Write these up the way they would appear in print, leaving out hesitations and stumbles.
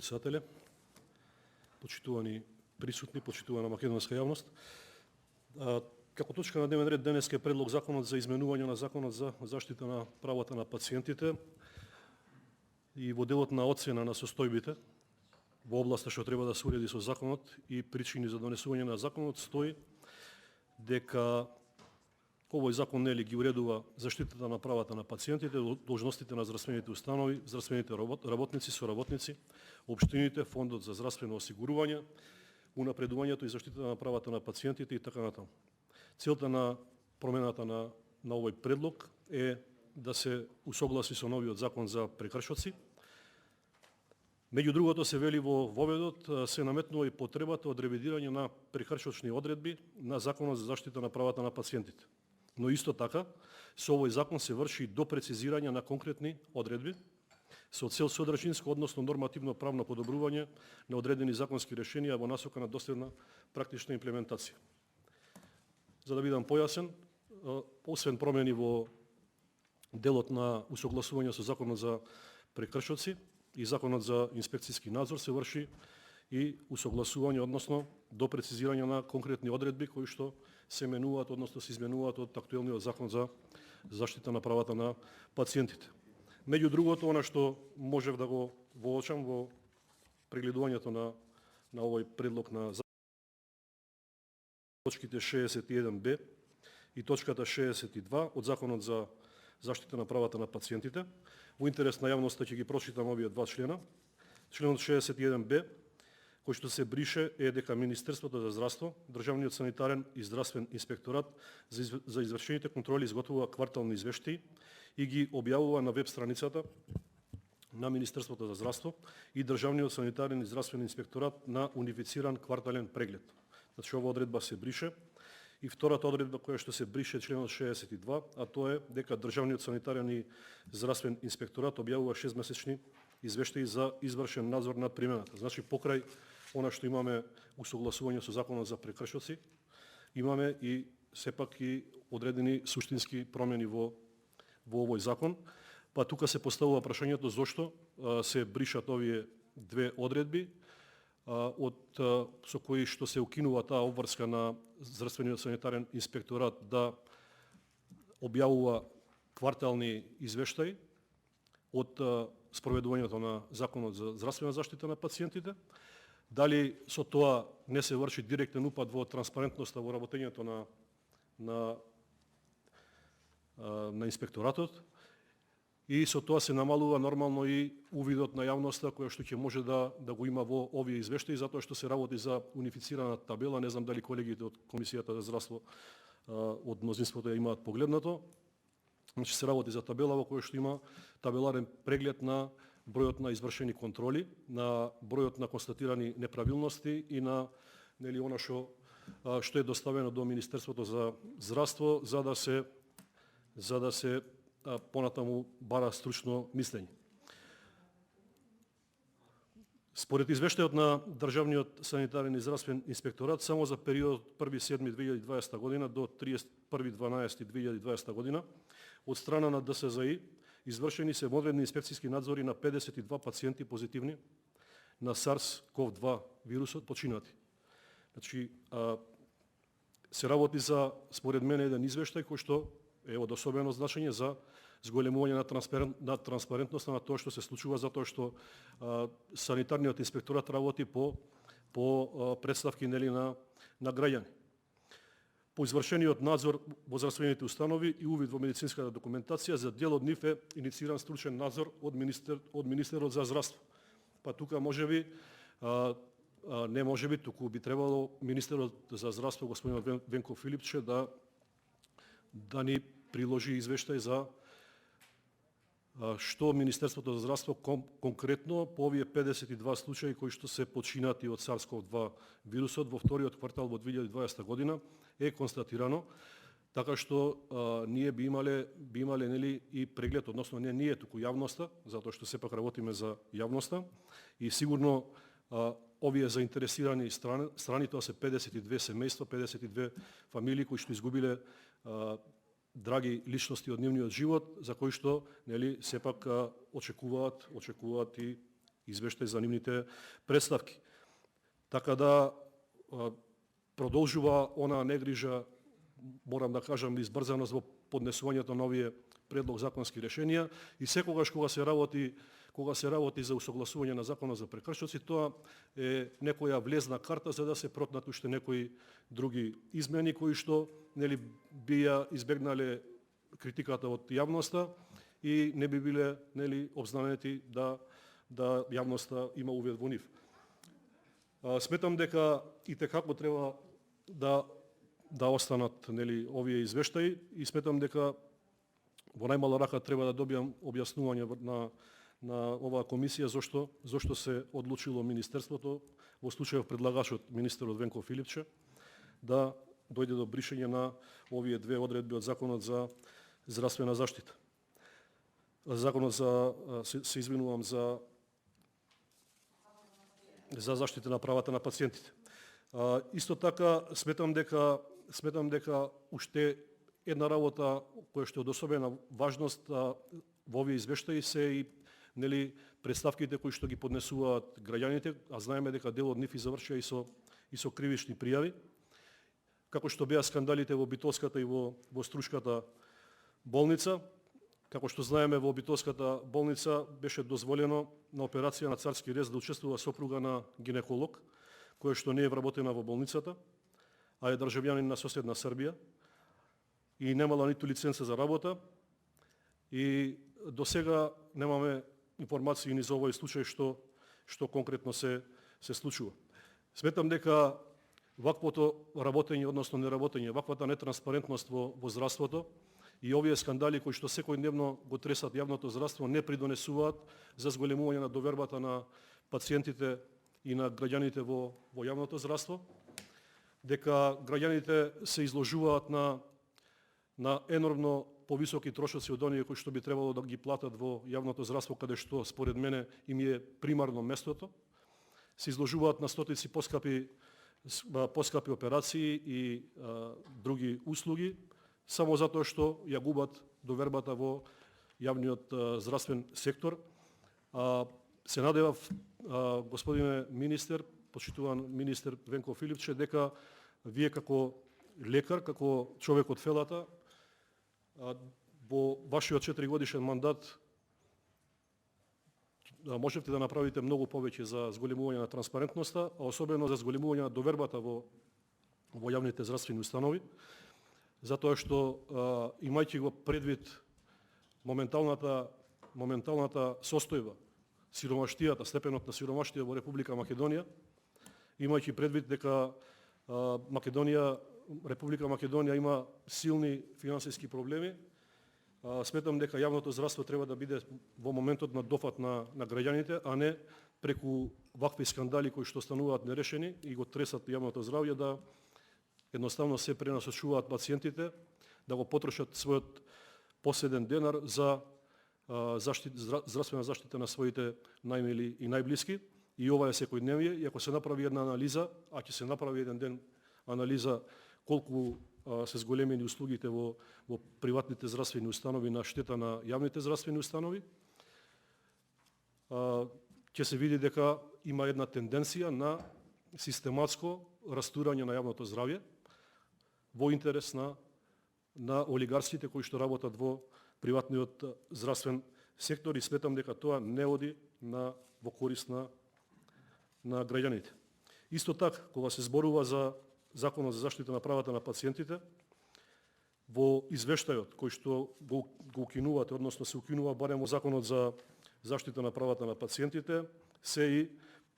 председателе, почитувани присутни, почитувана македонска јавност. Како точка на дневен ред денес е предлог законот за изменување на законот за заштита на правата на пациентите и во делот на оцена на состојбите во областа што треба да се уреди со законот и причини за донесување на законот стои дека овој закон нели ги уредува заштитата на правата на пациентите, должностите на здравствените установи, здравствените работници, соработници, општините, фондот за здравствено осигурување, унапредувањето и заштитата на правата на пациентите и така натаму. Целта на промената на овој предлог е да се усогласи со новиот закон за прекршоци. Меѓу другото се вели во воведот се наметнува и потребата од ревидирање на прекршочни одредби на законот за заштита на правата на пациентите. Но исто така, со овој закон се врши до прецизирање на конкретни одредби со цел содржинско, односно нормативно правно подобрување на одредени законски решенија во насока на доследна практична имплементација. За да бидам појасен, освен промени во делот на усогласување со законот за прекршоци и законот за инспекцијски надзор се врши и усогласување, односно до прецизирање на конкретни одредби кои што се менуваат, односно се изменуваат од актуелниот закон за заштита на правата на пациентите. Меѓу другото, она што можев да го воочам во прегледувањето на овој предлог на точките 61б и точката 62 од законот за заштита на правата на пациентите. Во интерес на јавноста ќе ги прочитам овие два члена. Членот 61б кој што се брише е дека Министерството за здравство, Државниот санитарен и здравствен инспекторат за извршените контроли изготвува квартални извештаи и ги објавува на веб страницата на Министерството за здравство и Државниот санитарен и здравствен инспекторат на унифициран квартален преглед. Значи ова одредба се брише. И втората одредба која што се брише членот 62, а тоа е дека Државниот санитарен и здравствен инспекторат објавува 6-месечни извештаи за извршен надзор над примената. Значи покрај она што имаме усогласување со законот за прекршоци, имаме и сепак и одредени суштински промени во овој закон. Па тука се поставува прашањето зошто се бришат овие две одредби со кои што се укинува таа обврска на здравствениот санитарен инспекторат да објавува квартални извештаи од спроведувањето на законот за здравствена заштита на пациентите. Дали со тоа не се врши директен упад во транспарентноста во работењето на инспекторатот и со тоа се намалува нормално и увидот на јавноста која што ќе може да го има во овие извештаи, затоа што се работи за унифицирана табела. Не знам дали колегите од Комисијата за здравство од мнозинството ја имаат погледнато. Значи се работи за табела во која што има табеларен преглед на бројот на извршени контроли, на бројот на констатирани неправилности и на нели она што е доставено до Министерството за здравство за да се понатаму бара стручно мислење. Според извештајот на Државниот санитарен и здравствен инспекторат, само за периодот 1.7.2020 година до 31.12.2020 година, од страна на ДСЗИ извршени се модерни инспекцијски надзори на 52 пациенти позитивни на SARS-CoV-2 вирусот починати. Значи, се работи за, според мене, еден извештај кој што е од особено значење за зголемување на транспарентноста на тоа што се случува, затоа што санитарниот инспекторат работи по претставки нели на граѓани. По извршениот надзор во здравствените установи и увид во медицинската документација, за дел од нив е иницииран стручен надзор од Министерот за здравство. Па тука можеби не можеби, туку би требало Министерот за здравство господин Венко Филипче да ни приложи извештај за што Министерството за здравство конкретно по овие 52 случаи кои што се починати од SARS-CoV-2 вирусот во вториот квартал во 2020 година е констатирано, така што ние би имале нели и преглед, односно не ние, туку јавноста, затоа што сепак работиме за јавноста и сигурно овие заинтересирани страни, тоа се 52 семејства, 52 фамилии кои што изгубиле драги личности од нивниот живот, за кои што нели сепак очекуваат и извештај за нивните представки. Така да продолжува она негрижа, морам да кажам, избрзаност во поднесувањето на овие предлог законски решенија и секогаш кога се работи за усогласување на законот за прекршоци, тоа е некоја влезна карта за да се протнат уште некои други измени кои што нели бија избегнале критиката од јавноста и не би биле нели обзнанети да јавноста има увид во нив. Сметам дека и текако треба да останат нели овие извештаи и сметам дека во најмала рака треба да добијам објаснување на оваа комисија зошто се одлучило министерството, во случајов предлагачот министерот Венко Филипче, да дојде до бришење на овие две одредби од законот за здравствена заштита. Законот се извинувам за заштита на правата на пациентите. Исто така сметам дека уште една работа која што е од особена важност во овие извештаи се и нели представките кои што ги поднесуваат граѓаните, а знаеме дека дел од нив и завршија и со кривични пријави, како што беа скандалите во Битолската и во Струшката болница. Како што знаеме, во Битолската болница беше дозволено на операција на царски рез да учествува сопруга на гинеколог, која што не е вработена во болницата, а е државјанин на соседна Србија и немала ниту лиценца за работа. И до сега немаме информации ни за овој случај што конкретно се случува. Сметам дека ваквото работење, односно неработење, ваквата нетранспарентност во здравството и овие скандали кои што секојдневно го тресат јавното здравство не придонесуваат за зголемување на довербата на пациентите и на граѓаните во јавното здравство, дека граѓаните се изложуваат на енормно повисоки трошоци од оние кои што би требало да ги платат во јавното здравство, каде што според мене им е примарно местото, се изложуваат на стотици поскапи операции и други услуги, само затоа што ја губат довербата во јавниот здравствен сектор. Се надевав, господине министер, почитуван министер Венко Филипче, дека вие како лекар, како човек од фелата, во вашиот 4-годишен мандат можевте да направите многу повеќе за зголемување на транспарентноста, а особено за зголемување на довербата во јавните здравствени установи, затоа што имајќи го предвид моменталната состојба, сиромаштијата, степенот на сиромаштија во Република Македонија, имајќи предвид дека Република Македонија има силни финансиски проблеми, сметам дека јавното здравство треба да биде во моментот на дофат на граѓаните, а не преку вакви скандали кои што стануваат нерешени и го тресат јавното здравје, да едноставно се пренасочуваат пациентите, да го потрошат својот последен денар за здравствена заштита на своите најмили и најблиски. И ова е секојдневие, и ако се направи една анализа, а ќе се направи еден ден анализа колку се зголемени услугите во приватните здравствени установи на штета на јавните здравствени установи, ќе се види дека има една тенденција на систематско растурање на јавното здравје во интерес на олигарсите кои што работат во приватниот здравствен сектор, и сметам дека тоа не оди во корист на граѓаните. Исто така, кога се зборува за Законот за заштита на правата на пациентите, во извештајот кој што го укинувате, односно се укинува барем во Законот за заштита на правата на пациентите, се и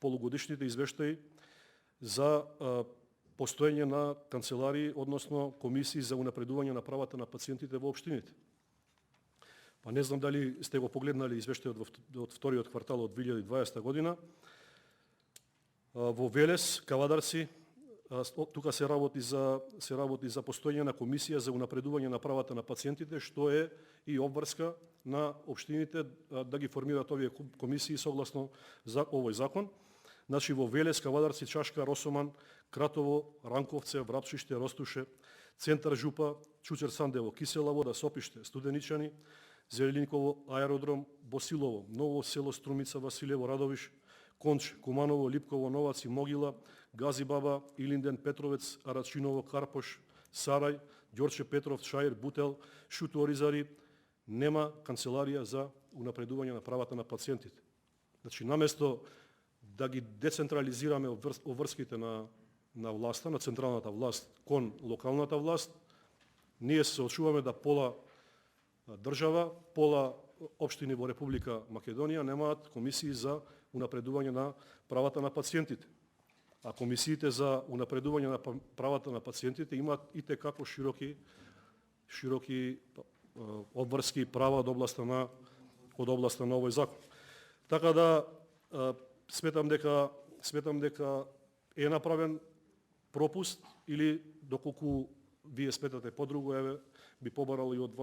полугодишните извештаи за постоење на канцеларии, односно комисии за унапредување на правата на пациентите во општините. Па не знам дали сте го погледнали извештајот од вториот квартал од 2020 година. Во Велес, Кавадарци, тука се работи за постоење на комисија за унапредување на правата на пациентите, што е и обврска на општините да ги формираат овие комисии согласно овој закон. Значи во Велес, Кавадарци, Чашка, Росоман, Кратово, Ранковце, Врапчиште, Ростуше, Центар Жупа, Чучер Сандево, Кисела Вода, Сопиште, Студеничани, Зелинково аеродром, Босилово, Ново село Струмица, Василево, Радовиш, Конч, Куманово, Липково, Новац и Могила, Газибаба, Илинден, Петровец, Арачиново, Карпош, Сарај, Ѓорче Петров, Чаир, Бутел, Шуту Оризари, нема канцеларија за унапредување на правата на пациентите. Значи, наместо да ги децентрализираме обврските на власта, на централната власт кон локалната власт, ние се очуваме да пола држава, пола општини во Република Македонија немаат комисии за унапредување на правата на пациентите. А комисиите за унапредување на правата на пациентите имаат и текако широки обврски права од областа на овој закон. Така да сметам дека е направен пропуст или доколку вие сметате подруго, еве би побарал и од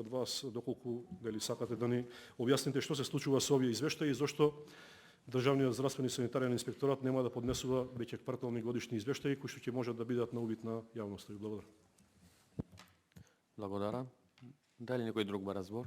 вас доколку дали сакате да ни објасните што се случува со овие извештаи и зошто Државниот здравствени санитарен инспекторат нема да поднесува веќе квартални годишни извештаи кои што ќе можат да бидат на увид на јавноста. Благодарам. Благодарам. Дали некој друг ба разбор?